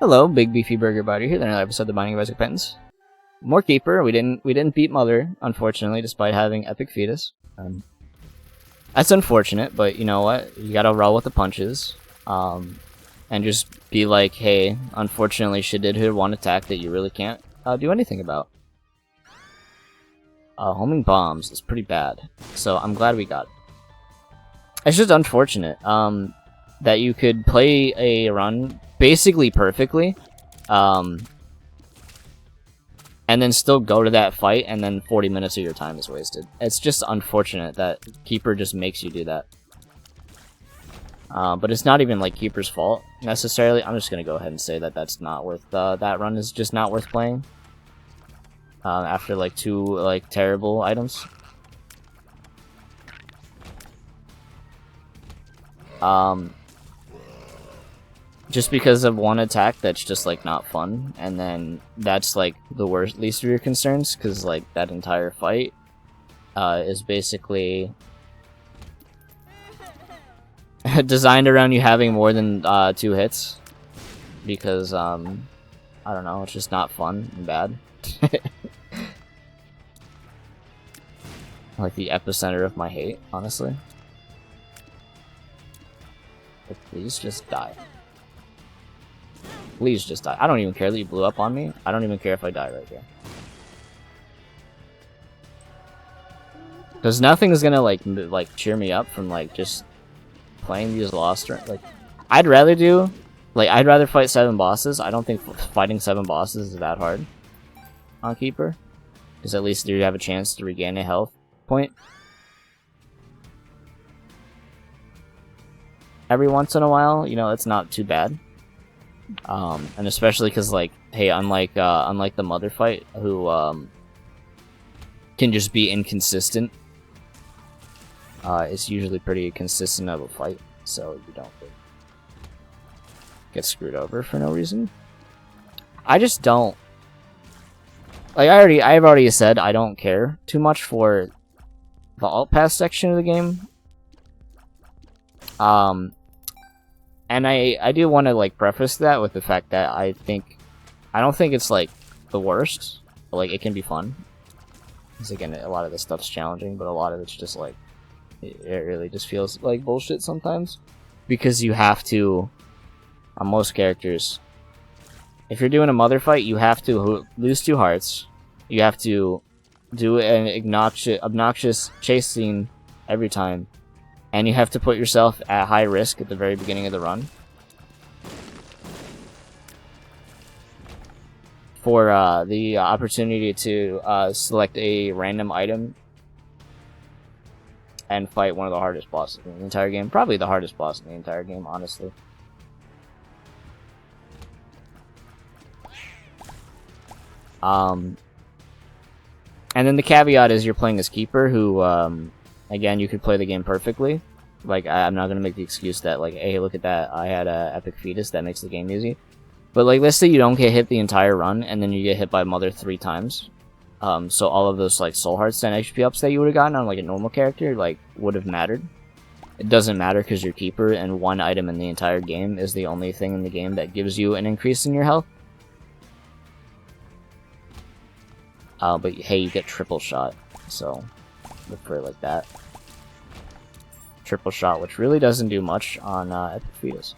Hello, Big Beefy Burger Biter here. Another episode of the Binding of Isaac Penance. More Keeper. We didn't beat Mother, unfortunately, despite having epic fetus. That's unfortunate, but you know what? You gotta roll with the punches, and just be like, hey, unfortunately, she did hit one attack that you really can't do anything about. Homing bombs is pretty bad, so I'm glad we got it. It's just unfortunate that you could play a run basically perfectly, and then still go to that fight, and then 40 minutes of your time is wasted. It's just unfortunate that Keeper just makes you do that. But it's not even like Keeper's fault necessarily. I'm just gonna go ahead and say that that's not worth. That run is just not worth playing. After like two terrible items. Just because of one attack that's just like not fun, and then that's like the least of your concerns, because like that entire fight is basically designed around you having more than 2 hits, because I don't know, it's just not fun and bad. Like the epicenter of my hate, honestly. But please just die. Please just die. I don't even care that you blew up on me. I don't even care if I die right here. Because nothing is gonna like cheer me up from like just playing these lost. Like, I'd rather fight 7 bosses. I don't think fighting 7 bosses is that hard on Keeper, because at least you have a chance to regain a health point every once in a while. You know, it's not too bad. And especially because, like, hey, unlike the Mother fight, who can just be inconsistent, it's usually pretty consistent of a fight, so you don't get screwed over for no reason. I just don't like. I've already said I don't care too much for the alt pass section of the game. And I do want to like preface that with the fact that I don't think it's like the worst, but like it can be fun. Because again, a lot of this stuff's challenging, but a lot of it's just like it really just feels like bullshit sometimes, because you have to, on most characters, if you're doing a Mother fight, you have to lose 2 hearts. You have to do an obnoxious chase scene every time. And you have to put yourself at high risk at the very beginning of the run for the opportunity to select a random item and fight one of the hardest bosses in the entire game. Probably the hardest boss in the entire game, honestly. And then the caveat is you're playing as Keeper, who again, you could play the game perfectly. Like, I'm not gonna make the excuse that, like, hey, look at that, I had a epic fetus, that makes the game easy. But, like, let's say you don't get hit the entire run, and then you get hit by Mother 3 times. So all of those, like, soul hearts and HP ups that you would have gotten on, like, a normal character, like, would have mattered. It doesn't matter because you're Keeper, and 1 item in the entire game is the only thing in the game that gives you an increase in your health. But, hey, you get triple shot, so look for it like that. Triple shot, which really doesn't do much on epic fetus.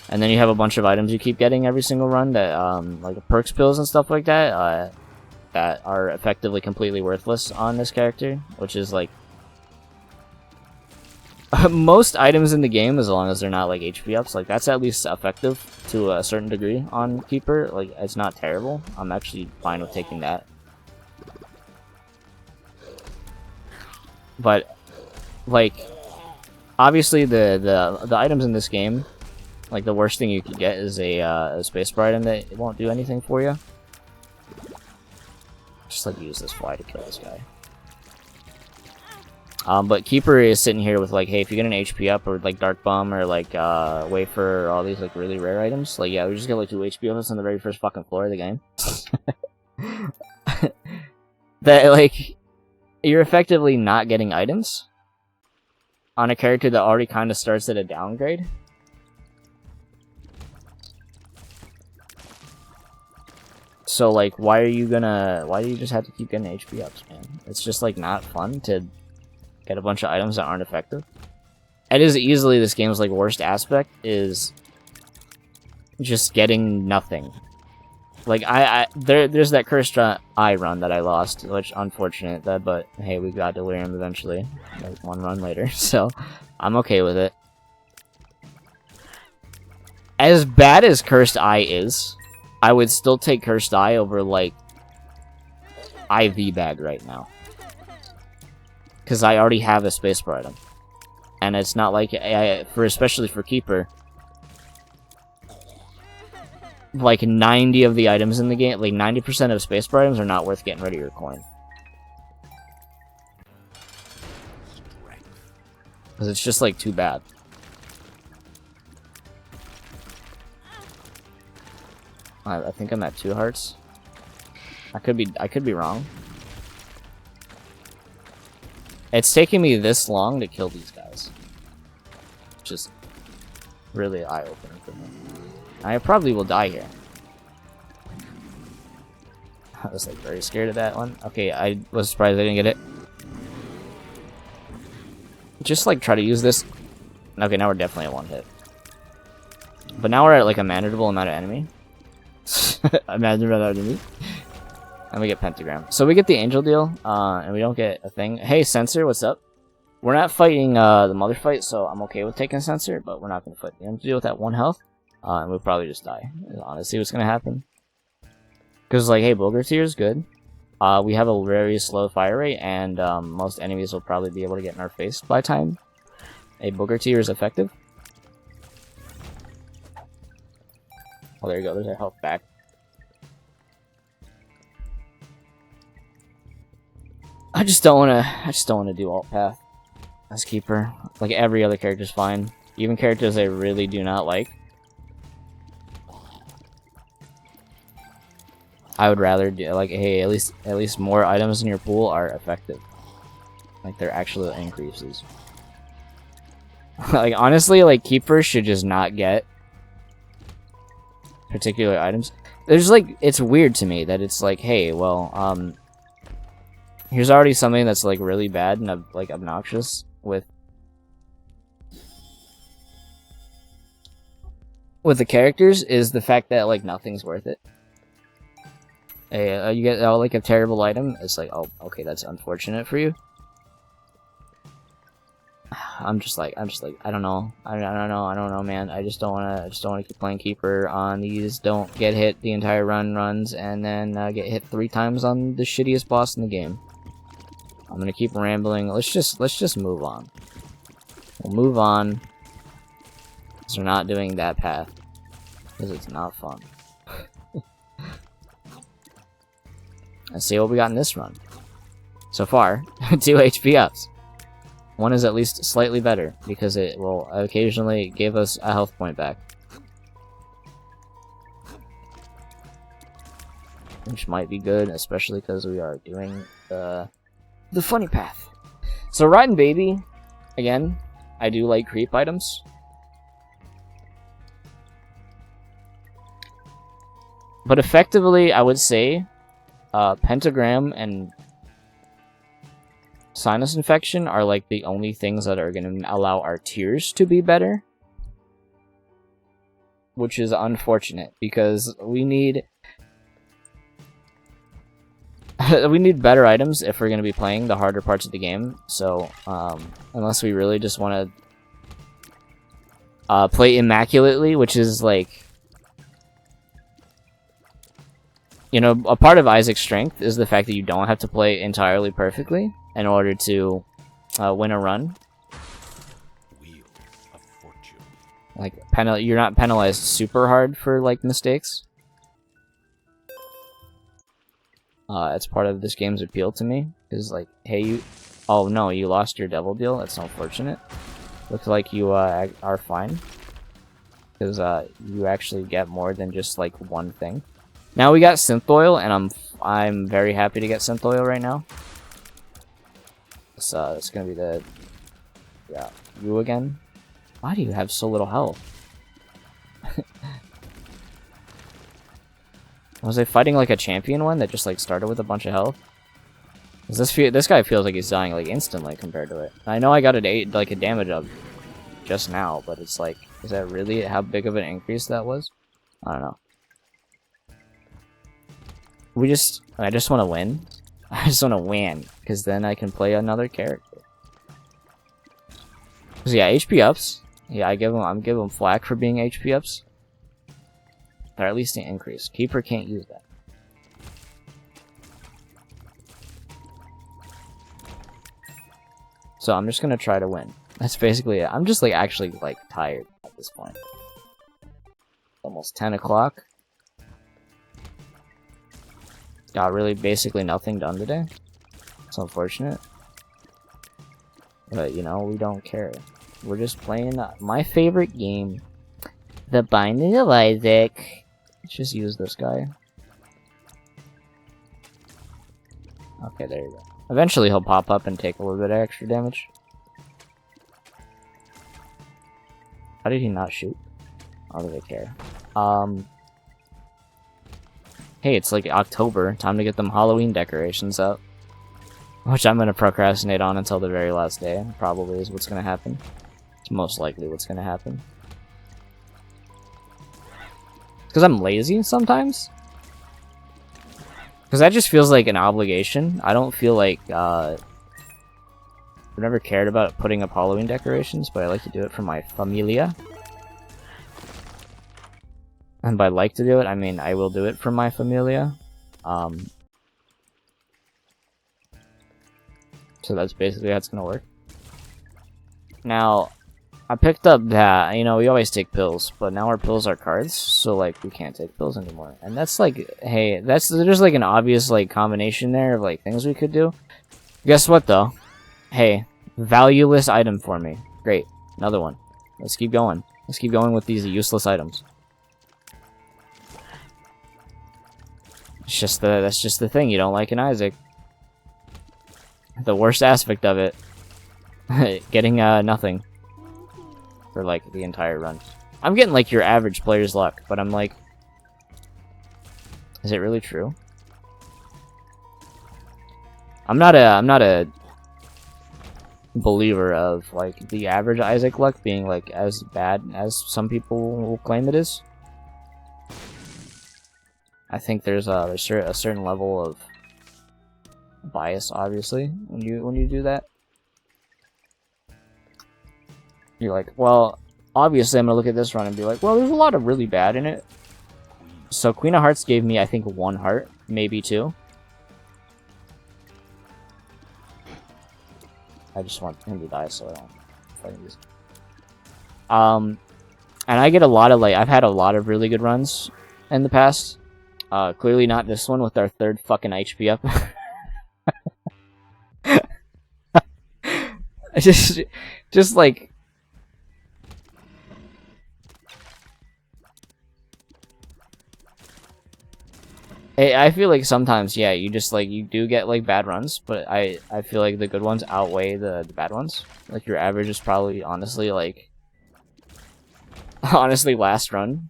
And then you have a bunch of items you keep getting every single run that, like perks pills and stuff like that, that are effectively completely worthless on this character, which is like most items in the game, as long as they're not like HP ups, like that's at least effective to a certain degree on Keeper. Like, it's not terrible. I'm actually fine with taking that. But, like, obviously the items in this game, like, the worst thing you could get is a spacebar item that it won't do anything for you. Just, like, use this fly to kill this guy. But Keeper is sitting here with, like, hey, if you get an HP up, or, like, Dark Bomb, or, like, Wafer, or all these, like, really rare items, like, yeah, we just get, like, 2 HP ups on the very first fucking floor of the game. That, like, you're effectively not getting items on a character that already kind of starts at a downgrade. So like, why do you just have to keep getting HP ups, man? It's just like not fun to get a bunch of items that aren't effective. It is easily this game's like worst aspect is just getting nothing. Like there's that cursed eye run that I lost, which unfortunate that, but hey, we got delirium eventually, like one run later, so I'm okay with it. As bad as cursed eye is, I would still take cursed eye over like IV bag right now, because I already have a spacebar item, and it's not like especially for keeper. Like 90 of the items in the game, like 90% of spacebar items are not worth getting rid of your coin. Because it's just like too bad. I think I'm at 2 hearts. I could be wrong. It's taking me this long to kill these guys. Just really eye-opening for me. I probably will die here. I was like very scared of that one. Okay, I was surprised I didn't get it. Just like try to use this. Okay, now we're definitely at 1 hit. But now we're at like a manageable amount of enemy. A manageable amount of enemy. And we get pentagram. So we get the angel deal, and we don't get a thing. Hey, Censor, what's up? We're not fighting the mother fight, so I'm okay with taking Censor, but we're not going to fight the angel deal with that 1 health. And we'll probably just die. Honestly, what's gonna happen? Because, like, hey, Booger Tier is good. We have a very slow fire rate, and most enemies will probably be able to get in our face by time a Booger Tier is effective. Oh, there you go. There's our health back. I just don't wanna do alt path as keeper. Like every other character's fine, even characters I really do not like. I would rather do like, hey, at least more items in your pool are effective. Like they're actual increases. Like honestly, like keepers should just not get particular items. There's like, it's weird to me that it's like, hey, well, here's already something that's like really bad and like obnoxious with the characters is the fact that like nothing's worth it. Hey, you get like a terrible item. It's like, oh, okay, that's unfortunate for you. I'm just like, I don't know, man. I just don't wanna keep playing keeper on these. Don't get hit the entire runs, and then get hit 3 times on the shittiest boss in the game. I'm gonna keep rambling. Let's just move on. We'll move on. Because we're not doing that path. Because it's not fun. Let's see what we got in this run. So far, 2 HP ups. 1 is at least slightly better, because it will occasionally give us a health point back. Which might be good, especially because we are doing the funny path. So Rotten Baby, again, I do like creep items. But effectively, I would say pentagram and sinus infection are like the only things that are going to allow our tiers to be better. Which is unfortunate, because we need we need better items if we're going to be playing the harder parts of the game. So unless we really just want to play immaculately, which is like, you know, a part of Isaac's strength is the fact that you don't have to play entirely perfectly in order to win a run. Wheel of Fortune. Like, you're not penalized super hard for, like, mistakes. It's part of this game's appeal to me. Is like, hey, you... Oh, no, you lost your devil deal. That's unfortunate. Looks like you are fine. Because you actually get more than just, like, one thing. Now we got synth oil, and I'm very happy to get synth oil right now. So it's gonna be the you again. Why do you have so little health? Was I fighting like a champion one that just like started with a bunch of health? This guy feels like he's dying like instantly compared to it. I know I got a damage up just now, but it's like, is that really how big of an increase that was? I don't know. I just want to win. I just want to win, because then I can play another character. Cause yeah, HP ups. Yeah, I'm giving him flack for being HP ups. Or at least an increase. Keeper can't use that. So I'm just gonna try to win. That's basically it. I'm just like actually like tired at this point. Almost 10 o'clock. Got really basically nothing done today. It's unfortunate. But you know, we don't care. We're just playing my favorite game, The Binding of Isaac. Let's just use this guy. Okay, there you go. Eventually he'll pop up and take a little bit of extra damage. How did he not shoot? I don't really care. Hey, it's like October. Time to get them Halloween decorations up. Which I'm gonna procrastinate on until the very last day. Probably is what's gonna happen. It's most likely what's gonna happen. Because I'm lazy sometimes. Because that just feels like an obligation. I don't feel like, I've never cared about putting up Halloween decorations, but I like to do it for my familia. And by like to do it, I mean I will do it for my familia. So that's basically how it's gonna work. Now, I picked up that, you know, we always take pills, but now our pills are cards, so like we can't take pills anymore. And that's like, hey, there's like an obvious like combination there of like things we could do. Guess what though? Hey, valueless item for me. Great, another one. Let's keep going. Let's keep going with these useless items. It's just that's just the thing you don't like in Isaac. The worst aspect of it. Getting nothing. For like the entire run. I'm getting like your average player's luck, but I'm like, is it really true? I'm not a believer of like the average Isaac luck being like as bad as some people will claim it is. I think there's a certain level of bias, obviously, when you do that. You're like, well, obviously I'm gonna look at this run and be like, well, there's a lot of really bad in it. So Queen of Hearts gave me, I think, 1 heart, maybe 2. I just want him to die, so I don't fight these. And I get a lot of like, I've had a lot of really good runs in the past. Clearly not this one with our 3rd fucking HP up. just like. I feel like sometimes, yeah, you just like, you do get like bad runs, but I feel like the good ones outweigh the bad ones. Like your average is probably honestly like, honestly last run,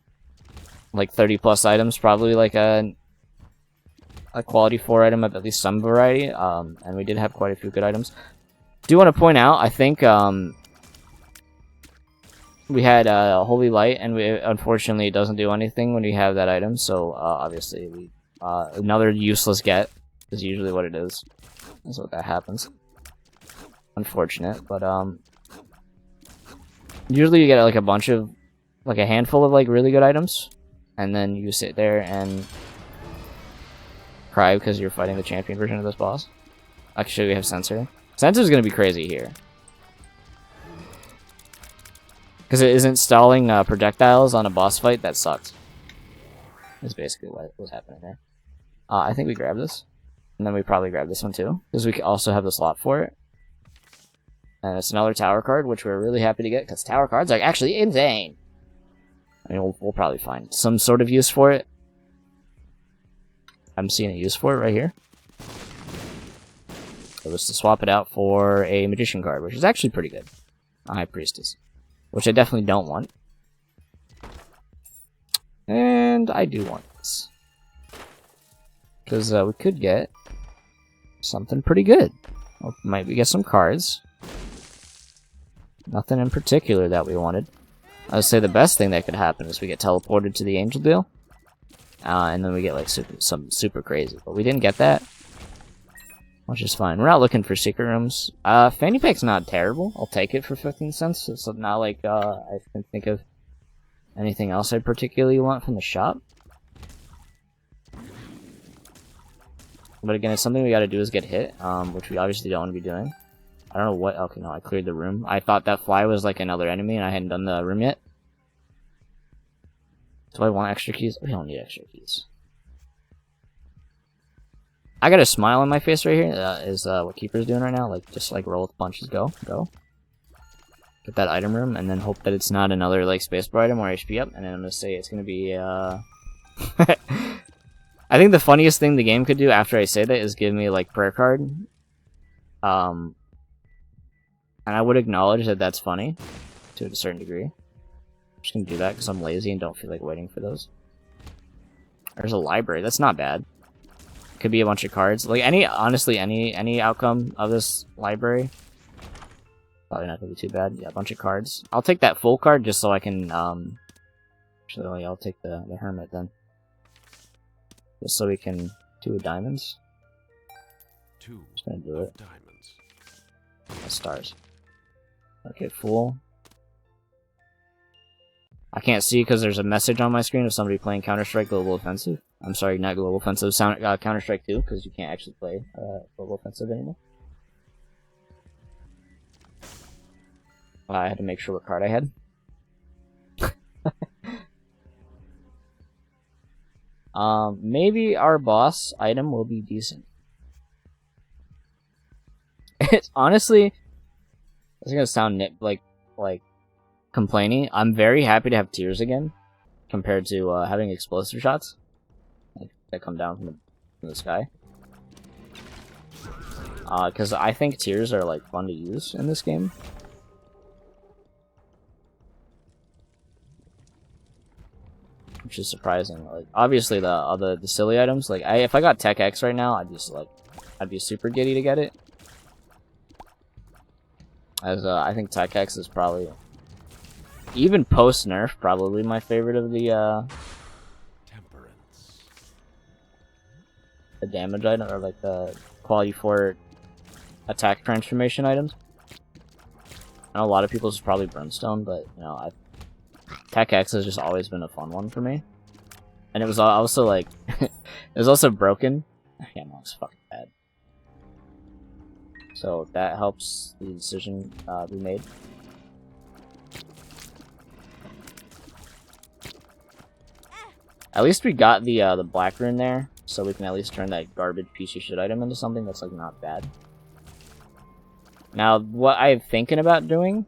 like 30 plus items, probably like a quality 4 item of at least some variety. And we did have quite a few good items. Do want to point out, I think we had Holy Light, and unfortunately it doesn't do anything when we have that item. So obviously we. Another useless get is usually what it is. That's what that happens. Unfortunate, but usually you get like a bunch of, like a handful of like really good items, and then you sit there and cry because you're fighting the champion version of this boss. Actually, we have Censor. Censor's gonna be crazy here. Because it isn't stalling projectiles on a boss fight, that sucks. That's basically what was happening there. I think we grab this. And then we probably grab this one too. Because we also have the slot for it. And it's another tower card, which we're really happy to get. Because tower cards are actually insane. I mean, we'll probably find some sort of use for it. I'm seeing a use for it right here. It was to swap it out for a Magician card, which is actually pretty good. A High Priestess. Which I definitely don't want. And I do want this. Because we could get something pretty good. Well, might we get some cards. Nothing in particular that we wanted. I would say the best thing that could happen is we get teleported to the Angel Deal. And then we get like some super crazy. But we didn't get that. Which is fine. We're not looking for secret rooms. Fanny pack's not terrible. I'll take it for 15 cents. It's not like I can think of anything else I particularly want from the shop. But again, it's something we gotta do is get hit, which we obviously don't want to be doing. I don't know what... Okay, no, I cleared the room. I thought that fly was like another enemy and I hadn't done the room yet. Do I want extra keys? We don't need extra keys. I got a smile on my face right here. Is what Keeper's doing right now. Like, just like roll with punches. Go. Get that item room, and then hope that it's not another like spacebar item or HP up. And then I'm gonna say it's gonna be I think the funniest thing the game could do after I say that is give me like prayer card. And I would acknowledge that that's funny to a certain degree. I'm just gonna do that because I'm lazy and don't feel like waiting for those. There's a library. That's not bad. Could be a bunch of cards. Like honestly, any outcome of this library, probably not gonna be too bad. Yeah, a bunch of cards. I'll take that full card just so I can. Actually, I'll take the hermit then, just so we can do diamonds. Just gonna do it. Diamonds. Stars. Okay, full. I can't see because there's a message on my screen of somebody playing Counter-Strike Global Offensive. I'm sorry, not Global Offensive, Counter-Strike 2, because you can't actually play Global Offensive anymore. I had to make sure what card I had. Maybe our boss item will be decent. It's honestly, it's gonna sound like complaining. I'm very happy to have tears again, compared to having explosive shots that come down from the sky. Because I think tears are like fun to use in this game. Which is surprising. Like obviously the silly items, like if I got Tech X right now, I'd be super giddy to get it. As I think Tech X is probably, even post nerf, probably my favorite of the damage item, or like the quality 4 attack transformation items. I know a lot of people's is probably Brimstone, but you know, Tech X has just always been a fun one for me. And it was also like it was also broken. Yeah, no, it's fucking bad. So that helps the decision be made. At least we got the black rune there, so we can at least turn that garbage piece of shit item into something that's like not bad. Now, what I'm thinking about doing,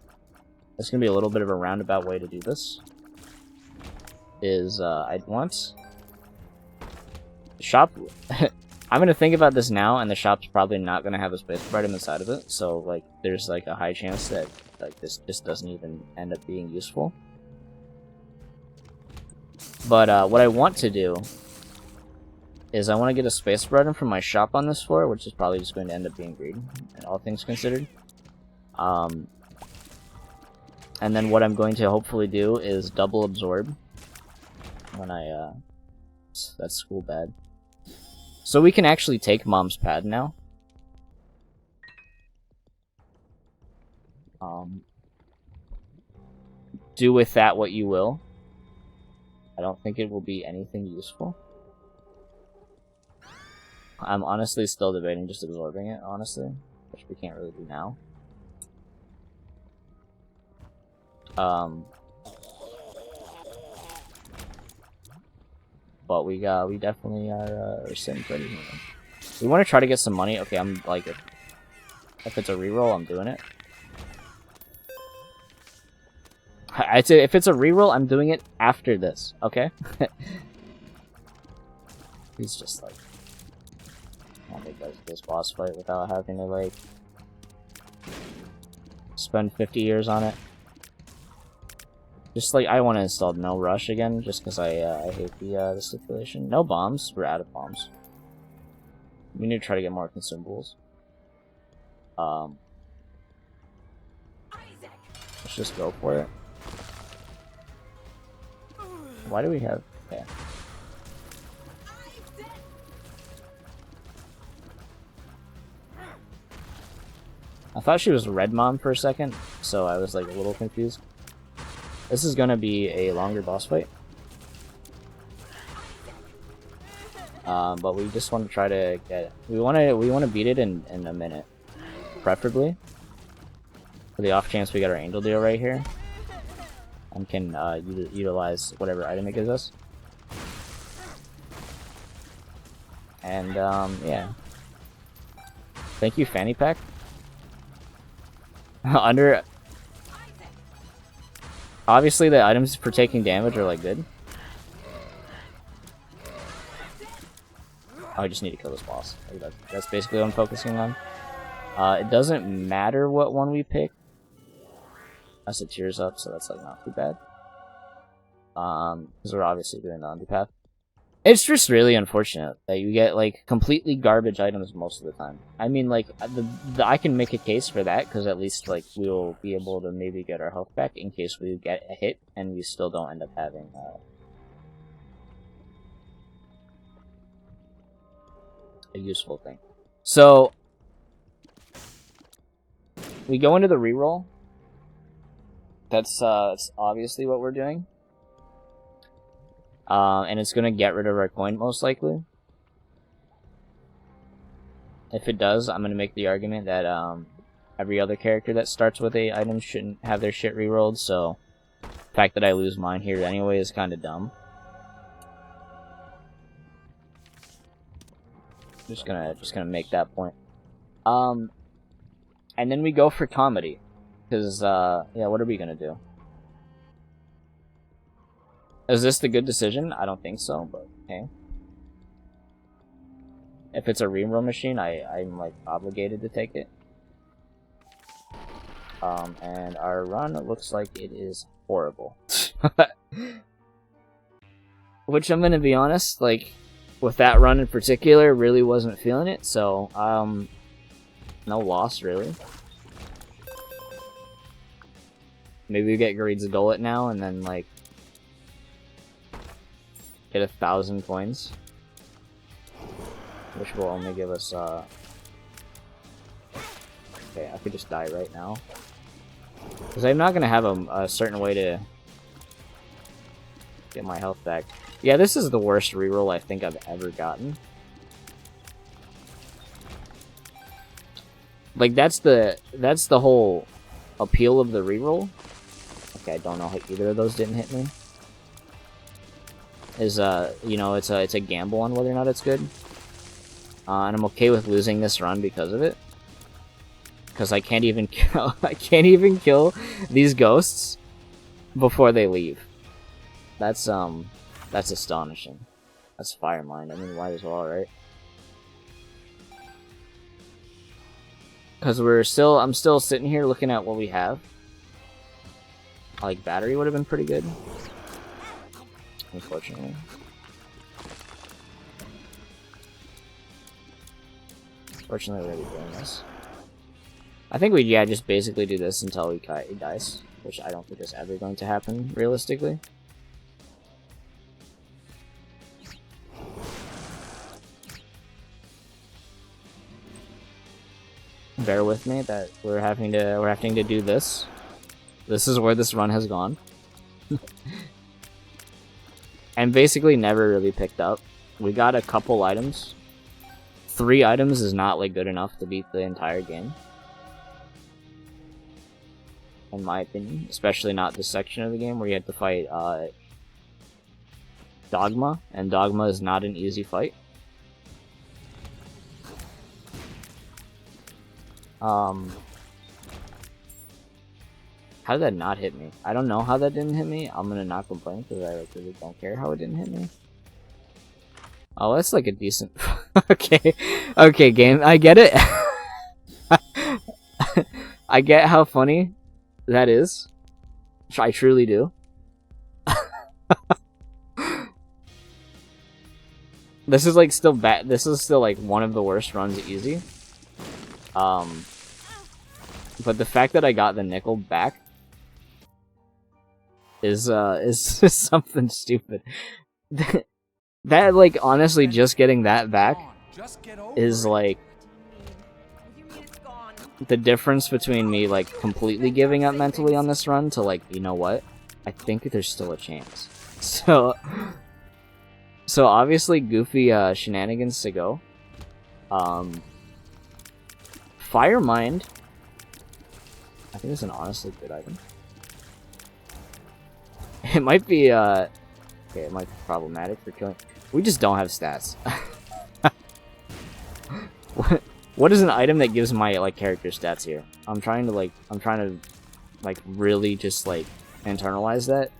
it's gonna be a little bit of a roundabout way to do this, is I'd want the shop. I'm gonna think about this now, and the shop's probably not gonna have a space item inside of it, so like there's like a high chance that like this just doesn't even end up being useful. But what I want to do is I want to get a space item from my shop on this floor, which is probably just going to end up being greed, and all things considered. And then what I'm going to hopefully do is double absorb when I that's school bad. So we can actually take Mom's pad now. Do with that what you will. I don't think it will be anything useful. I'm honestly still debating just absorbing it, honestly, which we can't really do now. But we definitely are sitting pretty here. We want to try to get some money. Okay, I'm like, if it's a reroll, I'm doing it. I'd say if it's a reroll, I'm doing it after this. Okay. He's just like, I don't think that's this boss fight without having to like spend 50 years on it. Just like I want to install no rush again, just because I hate the stipulation. No bombs. We're out of bombs. We need to try to get more consumables. Let's just go for it. Why do we have... Okay. I thought she was Red Mom for a second, so I was like a little confused. This is gonna be a longer boss fight. But we just want to try to get... We want to beat it in a minute. Preferably. For the off chance we get our angel deal right here. And can utilize whatever item it gives us. And, yeah. Thank you, Fanny Pack. Under... Obviously the items for taking damage are, like, good. Oh, I just need to kill this boss. That's basically what I'm focusing on. It doesn't matter what one we pick. Unless it tears up, so that's like not too bad. Because we're obviously doing the underpath. It's just really unfortunate that you get like completely garbage items most of the time. I mean, like I can make a case for that because at least like we'll be able to maybe get our health back in case we get a hit and we still don't end up having a useful thing. So we go into the reroll. That's obviously what we're doing. And it's gonna get rid of our coin most likely. If it does, I'm gonna make the argument that every other character that starts with a item shouldn't have their shit rerolled, so the fact that I lose mine here anyway is kinda dumb. Just gonna make that point. And then we go for comedy. Because, yeah, what are we gonna do? Is this the good decision? I don't think so, but okay. If it's a reroll machine, I'm like obligated to take it. And our run looks like it is horrible. Which I'm gonna be honest, like, with that run in particular, really wasn't feeling it, so, no loss, really. Maybe we get Greed's Gullet now, and then, like, get 1,000 coins. Which will only give us, okay, I could just die right now. Because I'm not gonna have a certain way to get my health back. Yeah, this is the worst reroll I think I've ever gotten. Like, that's the whole appeal of the reroll. Okay, I don't know how either of those didn't hit me. Is, you know, it's a gamble on whether or not it's good. And I'm okay with losing this run because of it. Because I can't even kill these ghosts before they leave. That's astonishing. That's Fire Mine. I mean, might as well, right? Because I'm still sitting here looking at what we have. Like, battery would have been pretty good. Unfortunately. Fortunately, we're already doing this. I think we, yeah, just basically do this until he dies. Which I don't think is ever going to happen, realistically. Bear with me that we're having to do this. This is where this run has gone. And basically never really picked up. We got a couple items. 3 items is not like good enough to beat the entire game. In my opinion. Especially not this section of the game where you have to fight Dogma. And Dogma is not an easy fight. How did that not hit me? I don't know how that didn't hit me. I'm gonna not complain because I like, really don't care how it didn't hit me. Oh, that's like a decent... Okay. Okay, game. I get it. I get how funny that is. I truly do. This is like still bad. This is still like one of the worst runs easy. But the fact that I got the nickel back is something stupid. That like honestly just getting that back is like the difference between me like completely giving up mentally on this run to like, you know what? I think there's still a chance. So obviously goofy shenanigans to go. Fire Mind. I think it's an honestly good item. It might be okay, it might be problematic for killing. We just don't have stats. What is an item that gives my like character stats here? I'm trying to like really just like internalize that.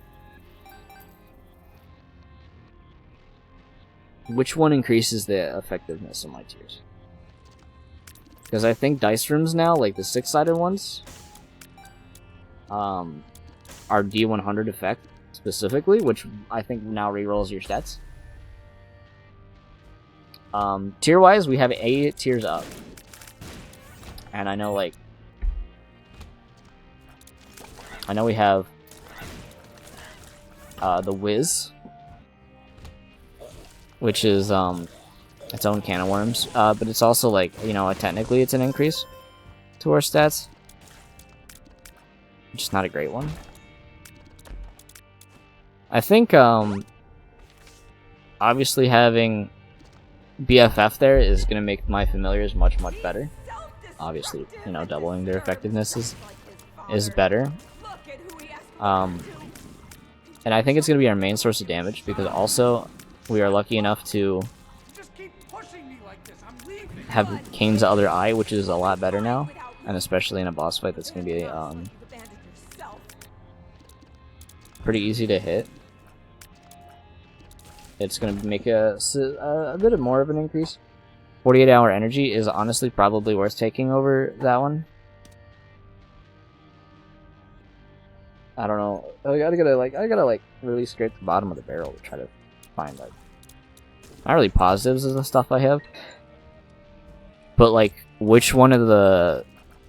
Which one increases the effectiveness of my tiers? Because I think dice rooms now, like the 6-sided ones, are D100 effect specifically, which I think now rerolls your stats. Tier wise, we have 8 tiers up, and I know we have the Wiz, which is its own can of worms, but it's also like, you know, technically it's an increase to our stats, which is not a great one. I think obviously having BFF there is going to make my familiars much better. Obviously, you know, doubling their effectiveness is better. And I think it's going to be our main source of damage, because also we are lucky enough to have Kane's other eye, which is a lot better now, and especially in a boss fight that's going to be pretty easy to hit. It's going to make a bit more of an increase. 48-hour energy is honestly probably worth taking over that one. I don't know. I gotta really scrape the bottom of the barrel to try to find like not really positives of the stuff I have, but like which one of the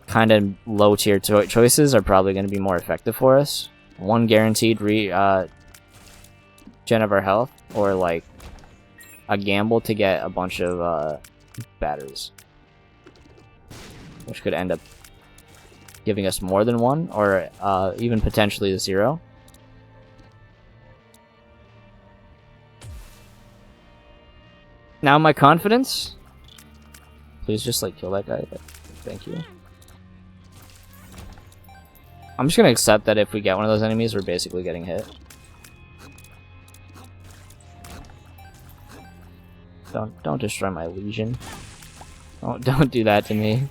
kind of low tier choices are probably going to be more effective for us. One guaranteed gen of our health, or like a gamble to get a bunch of batteries, which could end up giving us more than one, or even potentially 0. Now my confidence. Please just like kill that guy. Thank you. I'm just gonna accept that if we get one of those enemies, we're basically getting hit. Don't destroy my Legion. Don't do that to me.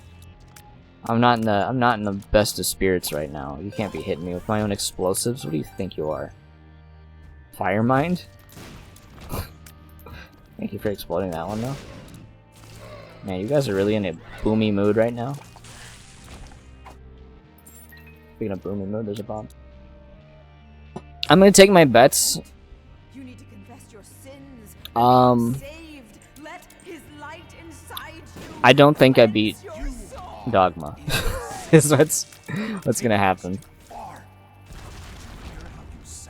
I'm not in the best of spirits right now. You can't be hitting me with my own explosives. What do you think you are? Fire Mind? Thank you for exploding that one though. Man, you guys are really in a boomy mood right now. Speaking of boomy mood, there's a bomb. I'm gonna take my bets. You need to confess your sins. I don't think I beat Dogma. Is what's gonna happen.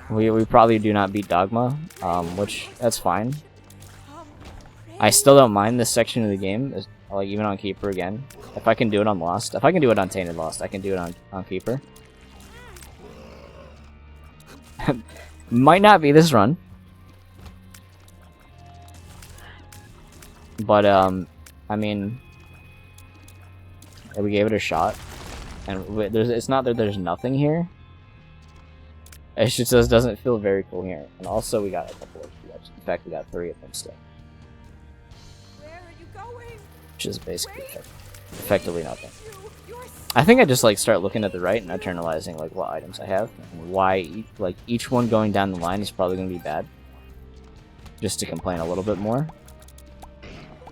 We probably do not beat Dogma, which that's fine. I still don't mind this section of the game, like even on Keeper again. If I can do it on Lost, if I can do it on Tainted Lost, I can do it on Keeper. Might not be this run, but I mean, we gave it a shot, and it's not that there's nothing here. It just doesn't feel very coherent, and also we got a couple of PFs. In fact, we got 3 of them still. Which is basically effectively nothing. I think I just like start looking at the right and internalizing like what items I have and why like each one going down the line is probably going to be bad. Just to complain a little bit more.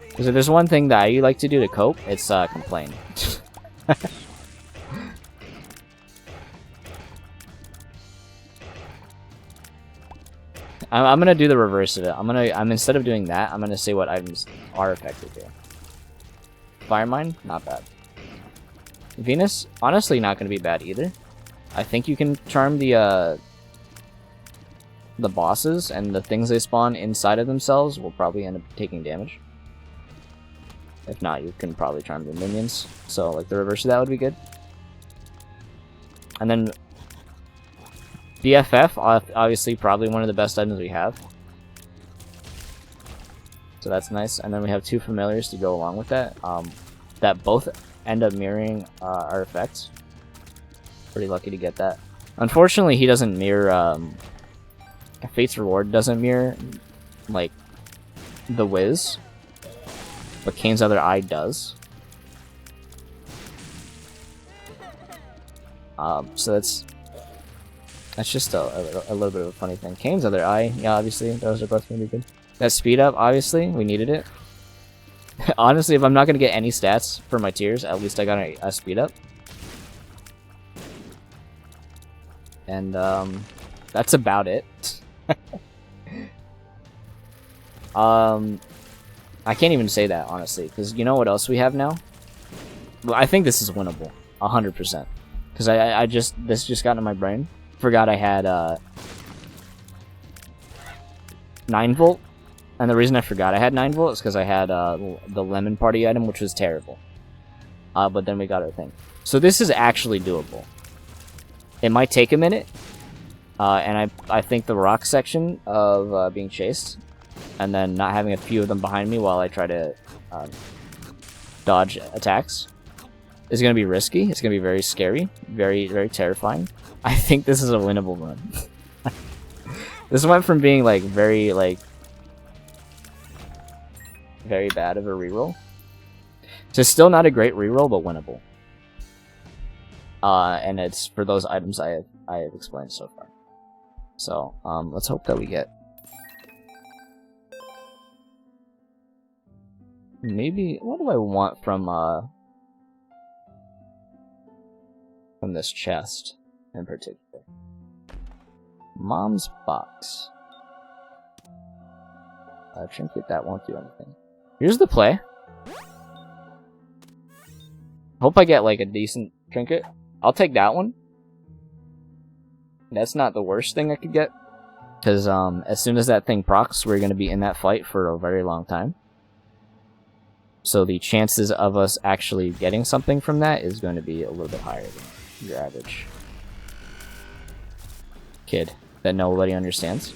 Because if there's one thing that I like to do to cope, it's complain. I'm gonna do the reverse of it. I'm instead of doing that, I'm gonna say what items are effective here. Fire Mine, not bad. Venus, honestly, not gonna be bad either. I think you can charm the bosses, and the things they spawn inside of themselves will probably end up taking damage. If not, you can probably charm the minions. So, like, the reverse of that would be good. And then BFF, obviously, probably one of the best items we have. So that's nice. And then we have 2 familiars to go along with that. That both end up mirroring our effects. Pretty lucky to get that. Unfortunately, he doesn't mirror... Fate's Reward doesn't mirror, like, the Wiz. But Kane's Other Eye does. So that's just a little bit of a funny thing. Kane's Other Eye, yeah, obviously, those are both gonna be good. That speed up, obviously, we needed it. Honestly, if I'm not gonna get any stats for my tiers, at least I got a speed up. And that's about it. I can't even say that, honestly, because you know what else we have now? Well, I think this is winnable, 100%. Because this just got into my brain. Forgot I had 9-volt, and the reason I forgot I had 9-volt is because I had the lemon party item, which was terrible. But then we got our thing. So this is actually doable. It might take a minute, and I think the rock section of being chased, and then not having a few of them behind me while I try to dodge attacks, is going to be risky. It's going to be very scary, very, very terrifying. I think this is a winnable run. This went from being like very bad of a reroll to still not a great reroll, but winnable. And it's for those items I have explained so far. So let's hope that we get maybe, what do I want from this chest in particular? Mom's box. Trinket, that won't do anything. Here's the play. Hope I get like a decent trinket. I'll take that one. That's not the worst thing I could get, because as soon as that thing procs, we're going to be in that fight for a very long time. So the chances of us actually getting something from that is going to be a little bit higher than your average kid that nobody understands.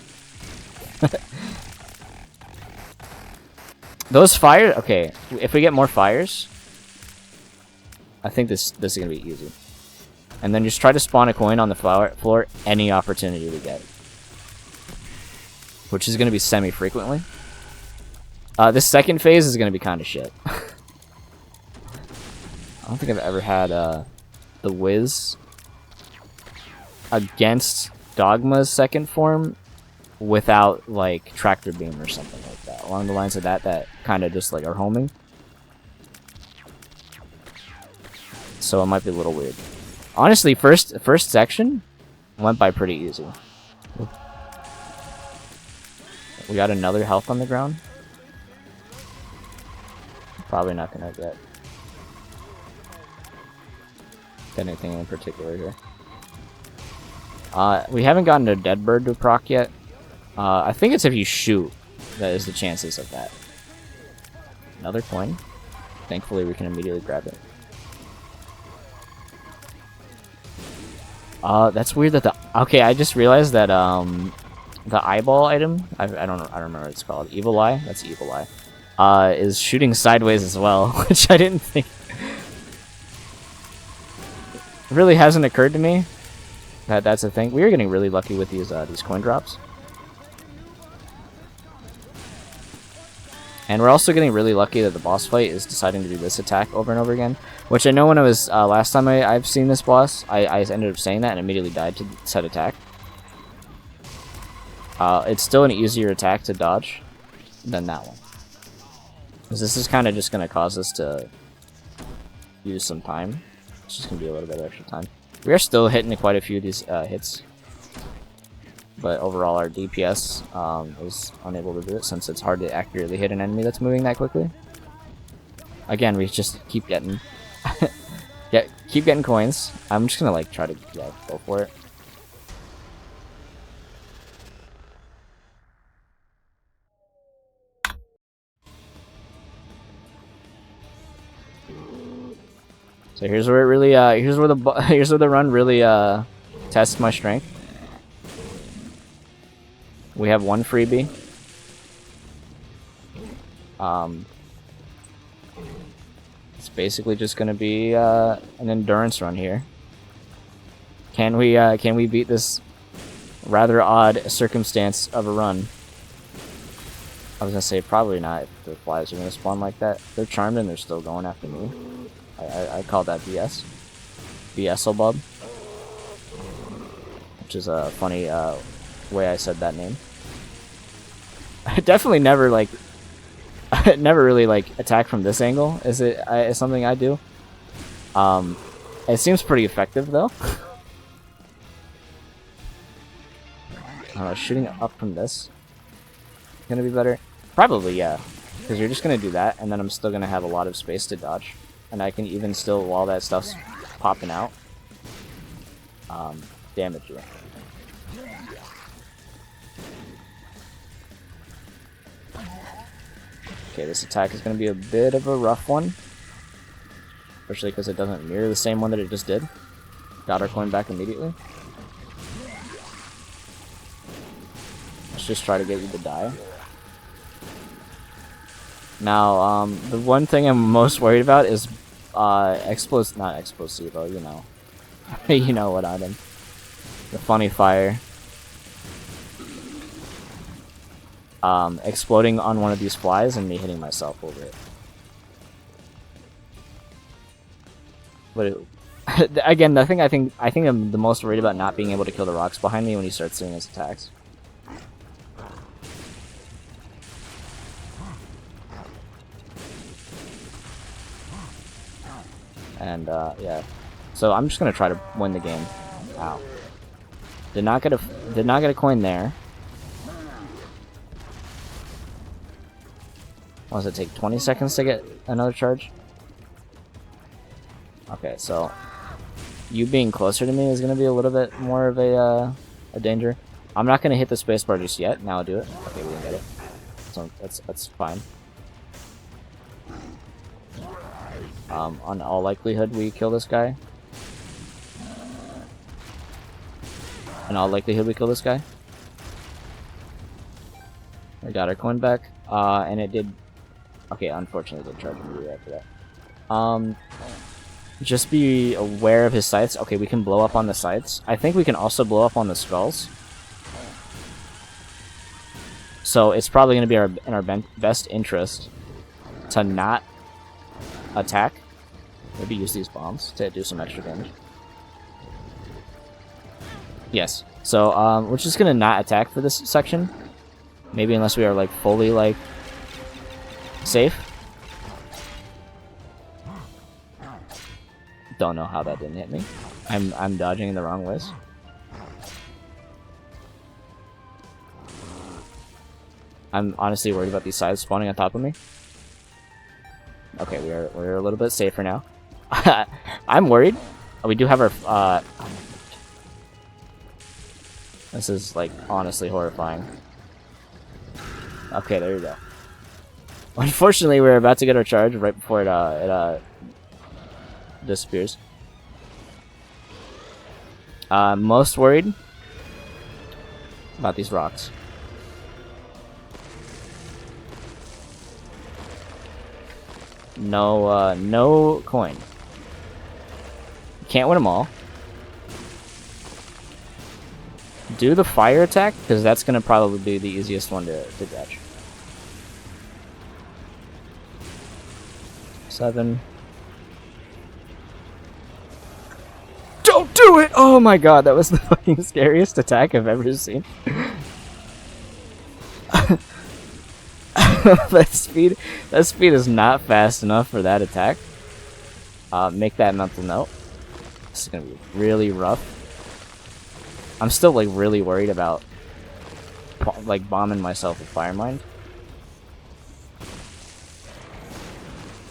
Those fires, okay, if we get more fires, I think this is going to be easy. And then just try to spawn a coin on the floor any opportunity we get, which is going to be semi-frequently. This second phase is going to be kind of shit. I don't think I've ever had the Wiz against Dogma's second form without like Tractor Beam or something like that. Along the lines of that kind of just like are homing. So it might be a little weird. Honestly, first section went by pretty easy. We got another health on the ground. Probably not gonna get anything in particular here. We haven't gotten a dead bird to proc yet. I think it's if you shoot that is the chances of that. Another coin. Thankfully, we can immediately grab it. That's weird that okay, I just realized that the eyeball item, I don't remember what it's called. Evil Eye? That's Evil Eye. Is shooting sideways as well, which I didn't think. It really hasn't occurred to me that that's a thing. We are getting really lucky with these coin drops. And we're also getting really lucky that the boss fight is deciding to do this attack over and over again. Which I know when I was, last time I've seen this boss, I ended up saying that and immediately died to set attack. It's still an easier attack to dodge than that one. Because this is kind of just going to cause us to use some time. It's just going to be a little bit of extra time. We are still hitting quite a few of these hits. but overall our DPS is unable to do it since it's hard to accurately hit an enemy that's moving that quickly. Again, we just keep getting keep getting coins. I'm just gonna like try to go for it. So here's where it really here's where the run really tests my strength. We have one freebie. It's basically just gonna be an endurance run here. Can we beat this rather odd circumstance of a run? I was gonna say probably not if the flies are gonna spawn like that. They're charmed and they're still going after me. I call that BS. BSelbub. Which is a funny way I said that name. I definitely never like never really like attack from this angle. Is something I do? It seems pretty effective though. I don't know, shooting up from this gonna be better? Probably, yeah. Because you're just gonna do that, and then I'm still gonna have a lot of space to dodge. And I can even still, while that stuff's popping out, damage you. Okay, this attack is gonna be a bit of a rough one. Especially because it doesn't mirror the same one that it just did. Got our coin back immediately. Let's just try to get you to die. Now, the one thing I'm most worried about is not explosivo, you know. You know what I mean. The funny fire. Exploding on one of these flies and me hitting myself over it. But again, I think I'm the most worried about not being able to kill the rocks behind me when he starts doing his attacks. And yeah, so I'm just gonna try to win the game. Ow! Did not get a coin there. What does it take? 20 seconds to get another charge? Okay, so you being closer to me is gonna be a little bit more of a danger. I'm not gonna hit the spacebar just yet. Now I'll do it. Okay, we didn't get it. So that's fine. On all likelihood, we kill this guy. In all likelihood, we kill this guy. We got our coin back, and it did. Okay, unfortunately, it did charge me after that. Just be aware of his sights. Okay, we can blow up on the sights. I think we can also blow up on the skulls. So it's probably going to be in our best interest to not attack. Maybe use these bombs to do some extra damage. Yes. So we're just gonna not attack for this section. Maybe unless we are like fully like safe. Don't know how that didn't hit me. I'm dodging in the wrong ways. I'm honestly worried about these sides spawning on top of me. Okay, we're a little bit safer now. I'm worried. We do have our this is like honestly horrifying. Okay, there you go. Unfortunately, we're about to get our charge right before it disappears. Most worried about these rocks. No coin. Can't win them all. Do the fire attack, because that's going to probably be the easiest one to catch. 7. Don't do it! Oh my god, that was the fucking scariest attack I've ever seen. That speed is not fast enough for that attack. Make that mental note. This is gonna be really rough. I'm still like really worried about like bombing myself with Fire Mind.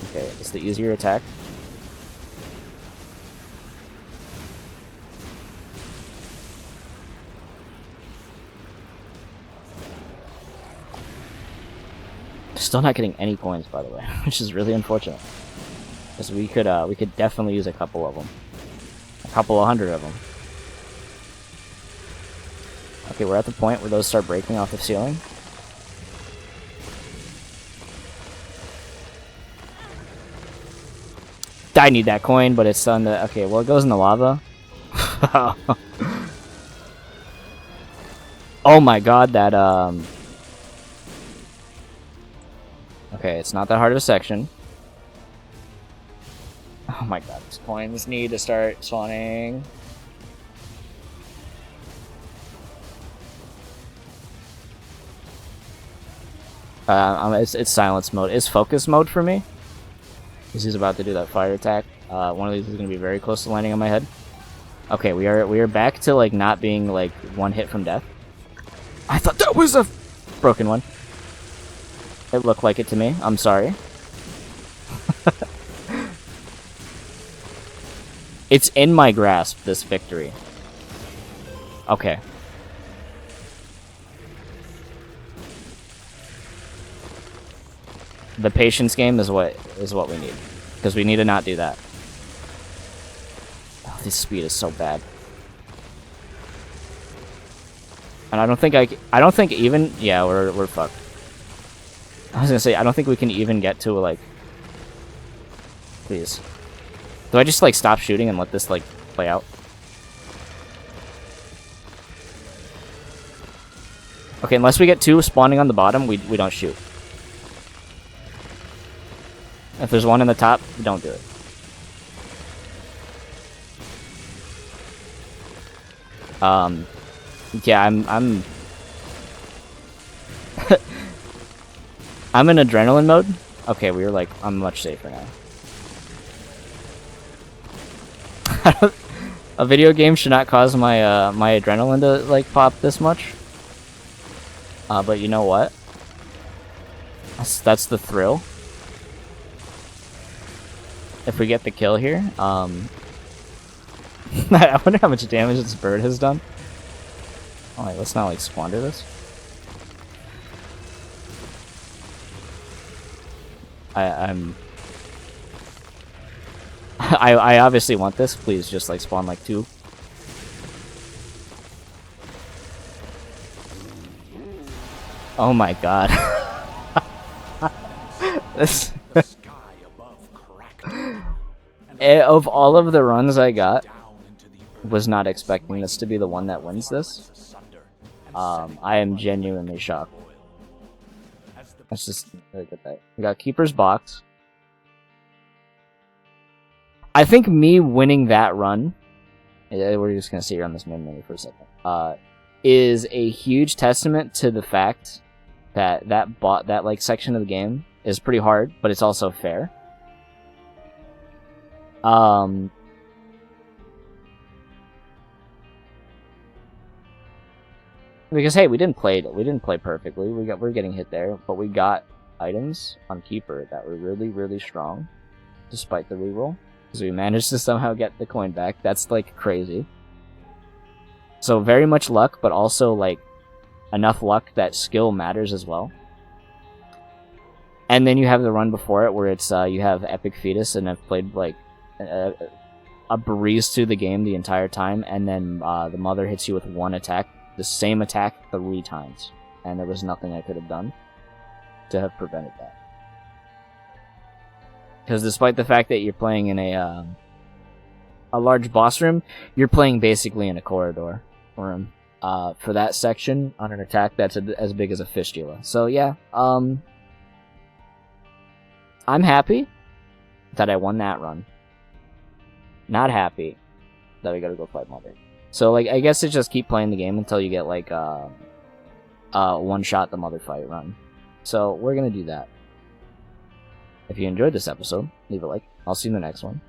Okay, it's the easier attack. Still not getting any coins, by the way, which is really unfortunate. Because we could definitely use a couple of them, a couple of hundred of them. Okay, we're at the point where those start breaking off the ceiling. I need that coin, but it's on the... Okay, well, it goes in the lava. Oh my god, that, Okay, it's not that hard of a section. Oh my god, these coins need to start spawning. It's silence mode. It's focus mode for me. Because he's about to do that fire attack. One of these is going to be very close to landing on my head. Okay, we are back to like not being like one hit from death. I thought that was a broken one. It looked like it to me. I'm sorry. It's in my grasp, this victory. Okay. The patience game is what we need, because we need to not do that. Oh, this speed is so bad, and I don't think even yeah we're fucked. I was gonna say I don't think we can even get to like. Please, do I just like stop shooting and let this like play out? Okay, unless we get two spawning on the bottom, we don't shoot. If there's one in the top, don't do it. Yeah, I'm I'm in adrenaline mode. Okay, I'm much safer now. A video game should not cause my my adrenaline to like pop this much. But you know what? That's the thrill. If we get the kill here, I wonder how much damage this bird has done. Alright, let's not like squander this. I obviously want this. Please just like spawn like two. Oh my god. This of all of the runs I got, was not expecting this to be the one that wins this. I am genuinely shocked. Let's just look at that. We got Keeper's Box. I think me winning that run, we're just gonna sit here on this main menu for a second, is a huge testament to the fact that that like section of the game is pretty hard, but it's also fair. Because hey, we didn't play perfectly. We're getting hit there, but we got items on Keeper that were really strong, despite the reroll. Because we managed to somehow get the coin back. That's like crazy. So very much luck, but also like enough luck that skill matters as well. And then you have the run before it where it's you have Epic Fetus, and I've played like a breeze through the game the entire time, and then the mother hits you with one attack, the same attack 3 times, and there was nothing I could have done to have prevented that. Because despite the fact that you're playing in a large boss room, you're playing basically in a corridor room for that section on an attack that's as big as a fistula. So yeah, I'm happy that I won that run. Not happy that we gotta go fight Mother. So like, I guess it's just keep playing the game until you get like one shot the Mother fight run. So we're gonna do that. If you enjoyed this episode, leave a like. I'll see you in the next one.